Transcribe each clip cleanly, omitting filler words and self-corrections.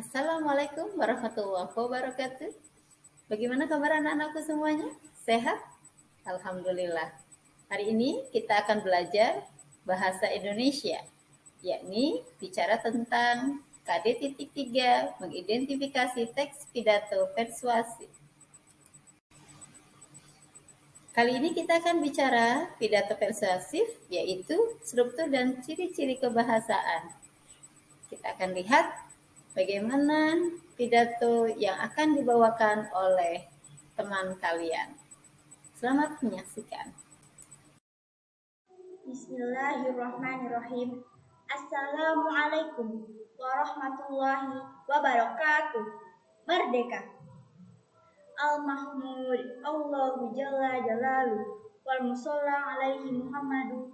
Assalamualaikum warahmatullahi wabarakatuh. Bagaimana kabar anak-anakku semuanya? Sehat? Alhamdulillah. Hari ini kita akan belajar bahasa Indonesia, yakni bicara tentang KD.3 mengidentifikasi teks pidato persuasif. Kali ini kita akan bicara pidato persuasif, yaitu struktur dan ciri-ciri kebahasaan. Kita akan lihat bagaimana pidato yang akan dibawakan oleh teman kalian. Selamat menyaksikan. Bismillahirrahmanirrahim. Assalamualaikum warahmatullahi wabarakatuh. Merdeka. Al-Mahmud Allahu Jalla Jalalu wal musalla alaihi Muhammadu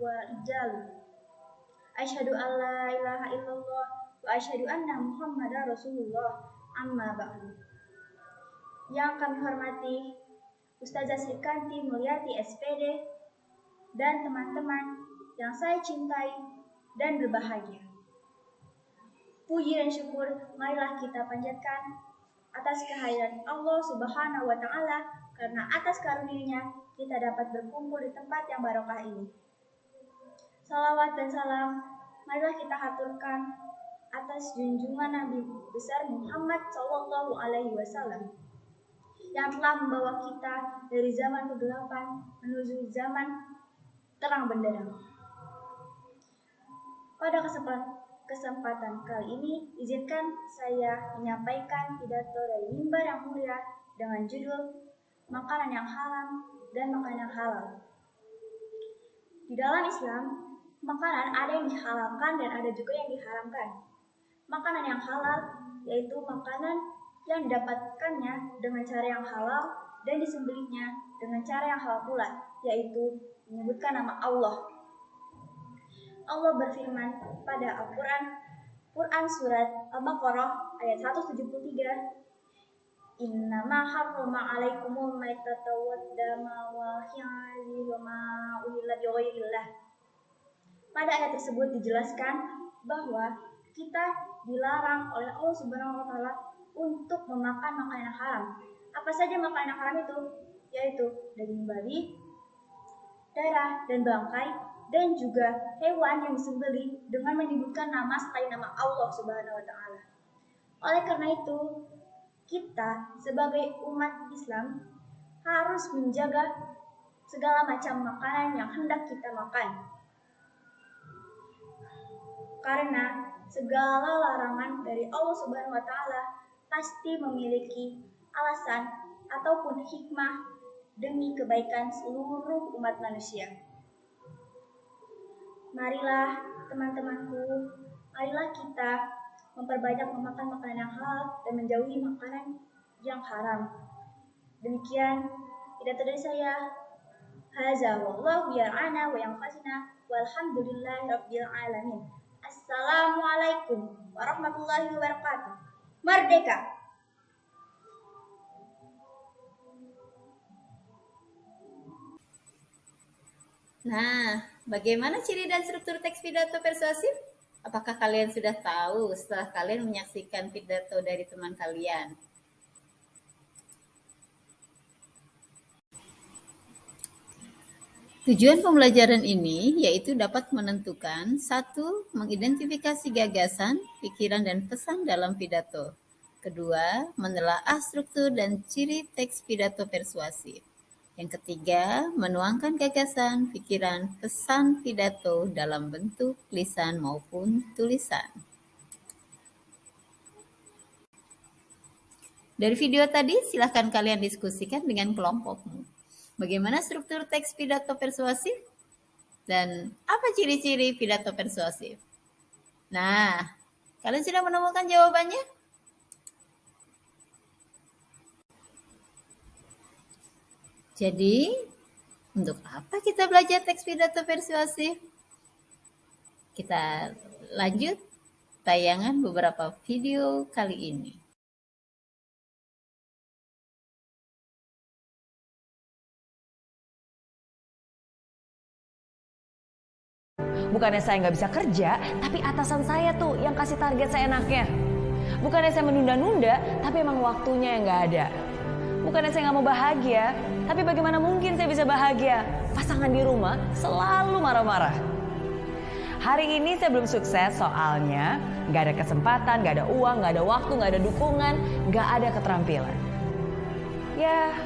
wa ijalu. Asyhadu an la ilaha illallah wa asyhadu anna Muhammadar Rasulullah, amma ba'du. Yang kami hormati Ustazah Srikanti Mulyati SPD dan teman-teman yang saya cintai dan berbahagia. Puji dan syukur marilah kita panjatkan atas kehadiran Allah Subhanahu wa Ta'ala, karena atas karunia-Nya kita dapat berkumpul di tempat yang barokah ini. Salawat dan salam marilah kita haturkan atas junjungan Nabi besar Muhammad Sallallahu Alaihi Wasallam yang telah membawa kita dari zaman kegelapan menuju zaman terang benderang. Pada kesempatan kali ini, izinkan saya menyampaikan pidato dari mimbar yang mulia dengan judul Makanan yang Haram dan Makanan yang Halal. Di dalam Islam, makanan ada yang dihalalkan dan ada juga yang diharamkan. Makanan yang halal yaitu makanan yang didapatkannya dengan cara yang halal dan disembelihnya dengan cara yang halal pula, yaitu menyebutkan nama Allah. Allah berfirman pada Quran surat Al-Baqarah ayat 173, Innama harrama alaikumul maitata waddama wa khiyari wa ma uhilla bighairillah. Pada ayat tersebut dijelaskan bahwa kita dilarang oleh Allah Subhanahu wa Ta'ala untuk memakan makanan yang haram. Apa saja makanan yang haram itu? Yaitu daging babi, darah dan bangkai, dan juga hewan yang disembelih dengan menyebutkan nama selain nama Allah Subhanahu wa Ta'ala. Oleh karena itu, kita sebagai umat Islam harus menjaga segala macam makanan yang hendak kita makan. Karena segala larangan dari Allah Subhanahu wa Ta'ala pasti memiliki alasan ataupun hikmah demi kebaikan seluruh umat manusia. Marilah teman-temanku, marilah kita memperbanyak memakan makanan yang halal dan menjauhi makanan yang haram. Demikian pidato dari saya. Haza wallahu yar'ana wa yanfa'ina walhamdulillahi rabbil alamin. Assalamualaikum warahmatullahi wabarakatuh. Merdeka. Nah, bagaimana ciri dan struktur teks pidato persuasif? Apakah kalian sudah tahu setelah kalian menyaksikan pidato dari teman kalian? Tujuan pembelajaran ini yaitu dapat menentukan: 1. Mengidentifikasi gagasan, pikiran, dan pesan dalam pidato. 2. Menelaah struktur dan ciri teks pidato persuasif. Yang ketiga, menuangkan gagasan, pikiran, pesan pidato dalam bentuk lisan maupun tulisan. Dari video tadi, silahkan kalian diskusikan dengan kelompokmu. Bagaimana struktur teks pidato persuasif? Dan apa ciri-ciri pidato persuasif? Nah, kalian sudah menemukan jawabannya? Jadi, untuk apa kita belajar teks pidato persuasif? Kita lanjut tayangan beberapa video kali ini. Bukannya saya nggak bisa kerja, tapi atasan saya tuh yang kasih target seenaknya. Bukannya saya menunda-nunda, tapi emang waktunya yang gak ada. Bukannya saya gak mau bahagia, tapi bagaimana mungkin saya bisa bahagia? Pasangan di rumah selalu marah-marah. Hari ini saya belum sukses soalnya gak ada kesempatan, gak ada uang, gak ada waktu, gak ada dukungan, gak ada keterampilan. Ya,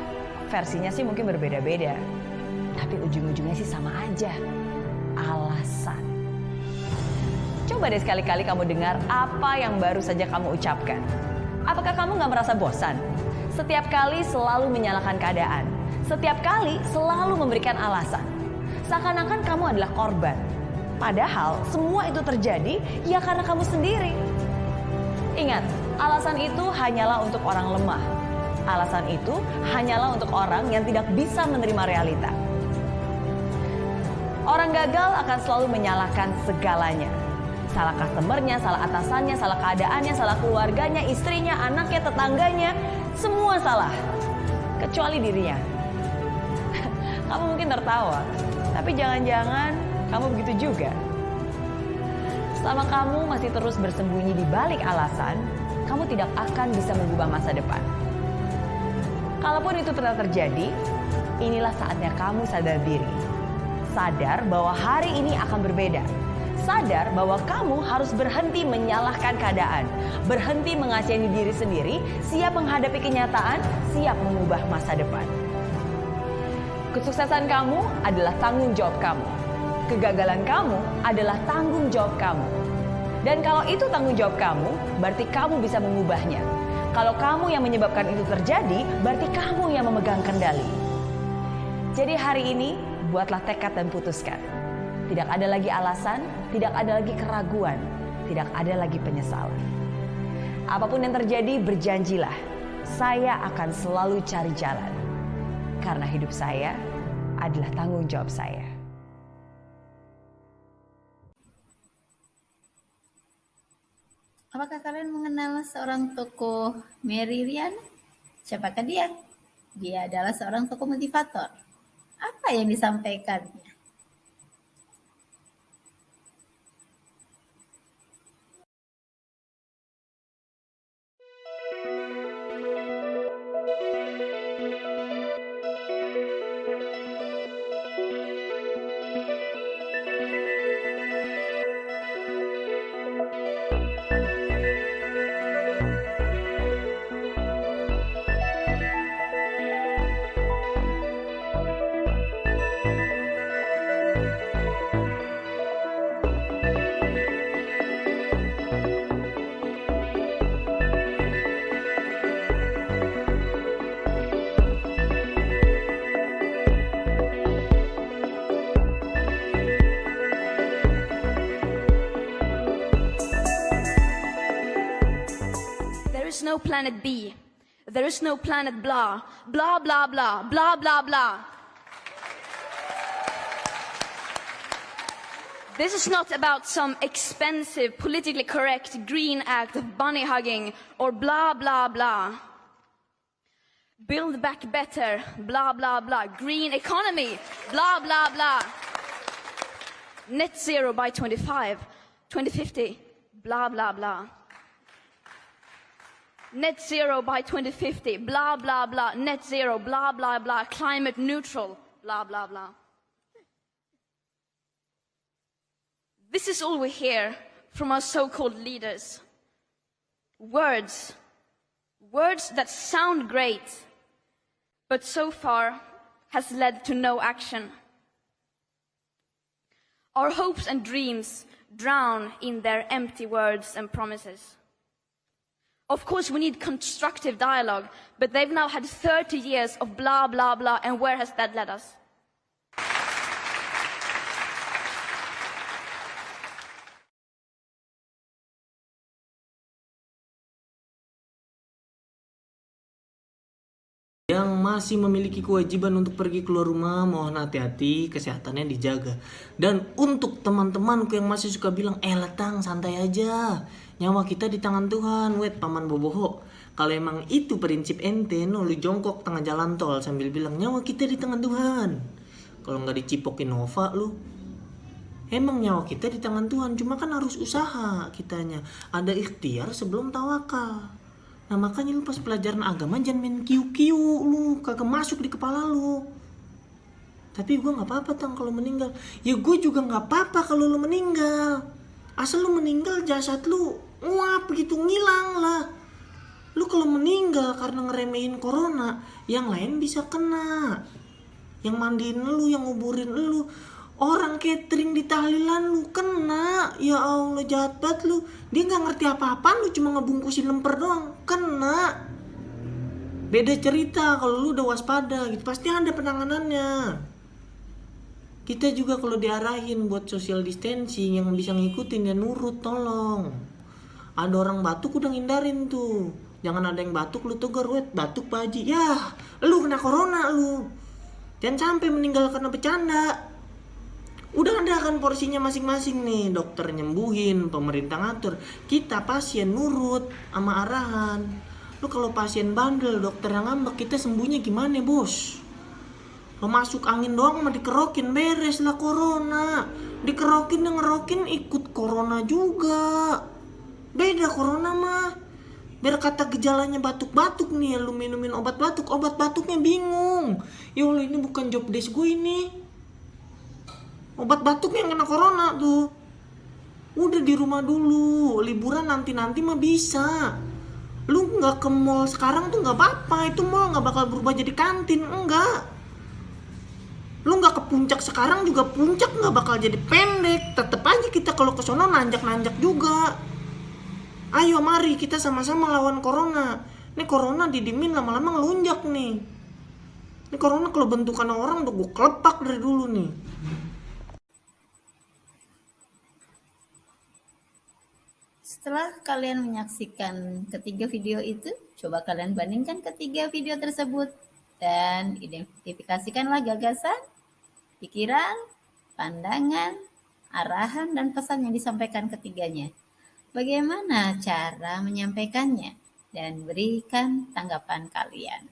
versinya sih mungkin berbeda-beda. Tapi ujung-ujungnya sih sama aja. Alasan. Coba deh sekali-kali kamu dengar apa yang baru saja kamu ucapkan. Apakah kamu gak merasa bosan? Setiap kali selalu menyalahkan keadaan. Setiap kali selalu memberikan alasan. Seakan-akan kamu adalah korban. Padahal semua itu terjadi ya karena kamu sendiri. Ingat, alasan itu hanyalah untuk orang lemah. Alasan itu hanyalah untuk orang yang tidak bisa menerima realita. Orang gagal akan selalu menyalahkan segalanya. Salah customernya, salah atasannya, salah keadaannya, salah keluarganya, istrinya, anaknya, tetangganya. Semua salah. Kecuali dirinya. Kamu mungkin tertawa. Tapi jangan-jangan kamu begitu juga. Selama kamu masih terus bersembunyi di balik alasan, kamu tidak akan bisa mengubah masa depan. Kalaupun itu pernah terjadi, inilah saatnya kamu sadar diri. Sadar bahwa hari ini akan berbeda. Sadar bahwa kamu harus berhenti menyalahkan keadaan. Berhenti mengasihani diri sendiri, siap menghadapi kenyataan, siap mengubah masa depan. Kesuksesan kamu adalah tanggung jawab kamu. Kegagalan kamu adalah tanggung jawab kamu. Dan kalau itu tanggung jawab kamu, berarti kamu bisa mengubahnya. Kalau kamu yang menyebabkan itu terjadi, berarti kamu yang memegang kendali. Jadi hari ini, buatlah tekad dan putuskan. Tidak ada lagi alasan, tidak ada lagi keraguan, tidak ada lagi penyesalan. Apapun yang terjadi, berjanjilah, saya akan selalu cari jalan. Karena hidup saya adalah tanggung jawab saya. Apakah kalian mengenal seorang tokoh Mary Riana? Siapakah dia? Dia adalah seorang tokoh motivator. Apa yang disampaikannya? There is no planet B. There is no planet blah, blah, blah, blah, blah, blah, blah. This is not about some expensive, politically correct green act of bunny hugging or blah, blah, blah. Build back better, blah, blah, blah. Green economy, blah, blah, blah. Net zero by 2050, blah, blah, blah. Net zero by 2050, blah, blah, blah. Net zero, blah, blah, blah. Climate neutral, blah, blah, blah. This is all we hear from our so-called leaders. Words. Words that sound great, but so far has led to no action. Our hopes and dreams drown in their empty words and promises. Of course, we need constructive dialogue, but they've now had 30 years of blah, blah, blah, and where has that led us? Yang masih memiliki kewajiban untuk pergi keluar rumah, mohon hati-hati, kesehatannya dijaga. Dan untuk teman-temanku yang masih suka bilang, letang santai aja, nyawa kita di tangan Tuhan, wet paman boboho. Kalau emang itu prinsip ente, lu jongkok tengah jalan tol sambil bilang nyawa kita di tangan Tuhan. Kalau nggak dicipokin Nova lu. Emang nyawa kita di tangan Tuhan, cuma kan harus usaha kitanya. Ada ikhtiar sebelum tawakal. Nah makanya lu pas pelajaran agama jangan main kiu-kiu, lu kagak masuk di kepala lu. Tapi gue gak apa-apa Tang kalau meninggal. Ya gue juga gak apa-apa kalau lu meninggal. Asal lu meninggal jasad lu nguap gitu, ngilang lah. Lu kalau meninggal karena ngeremehin corona, yang lain bisa kena. Yang mandiin lu, yang nguburin lu, orang catering di tahlilan lu kena. Ya Allah jahat banget lu. Dia gak ngerti apa-apaan, lu cuma ngebungkusin lemper doang, kena. Beda cerita kalau lu udah waspada gitu, pasti ada penanganannya. Kita juga kalau diarahin buat social distancing, yang bisa ngikutin ya nurut, tolong. Ada orang batuk udah ngindarin tuh. Jangan ada yang batuk lu tegur, wet batuk Pak Haji. Yah, lu kena corona lu. Jangan sampai meninggal karena bercanda. Udah ada kan porsinya masing-masing nih. Dokter nyembuhin, pemerintah ngatur. Kita pasien nurut sama arahan. Lu kalau pasien bandel, dokter yang ngambek, kita sembuhnya gimana bos? Lo masuk angin doang mah dikerokin, beres lah corona. Dikerokin dan ngerokin ikut corona juga. Beda corona mah. Biar kata gejalanya batuk-batuk nih, lu minumin obat batuknya bingung. Ya Allah ini bukan job desk gue ini. Obat batuk yang kena corona tuh. Udah di rumah dulu, liburan nanti-nanti mah bisa. Lu gak ke mall sekarang tuh gak apa-apa, itu mall gak bakal berubah jadi kantin, enggak. Lu gak ke puncak sekarang juga puncak gak bakal jadi pendek. Tetep aja kita kalau ke sono nanjak-nanjak juga. Ayo mari kita sama-sama lawan corona. Ini corona didimin lama-lama ngelunjak nih. Ini corona kalau bentukan orang udah gue kelepak dari dulu nih. Setelah kalian menyaksikan ketiga video itu, coba kalian bandingkan ketiga video tersebut dan identifikasikanlah gagasan, pikiran, pandangan, arahan, dan pesan yang disampaikan ketiganya. Bagaimana cara menyampaikannya? Dan berikan tanggapan kalian.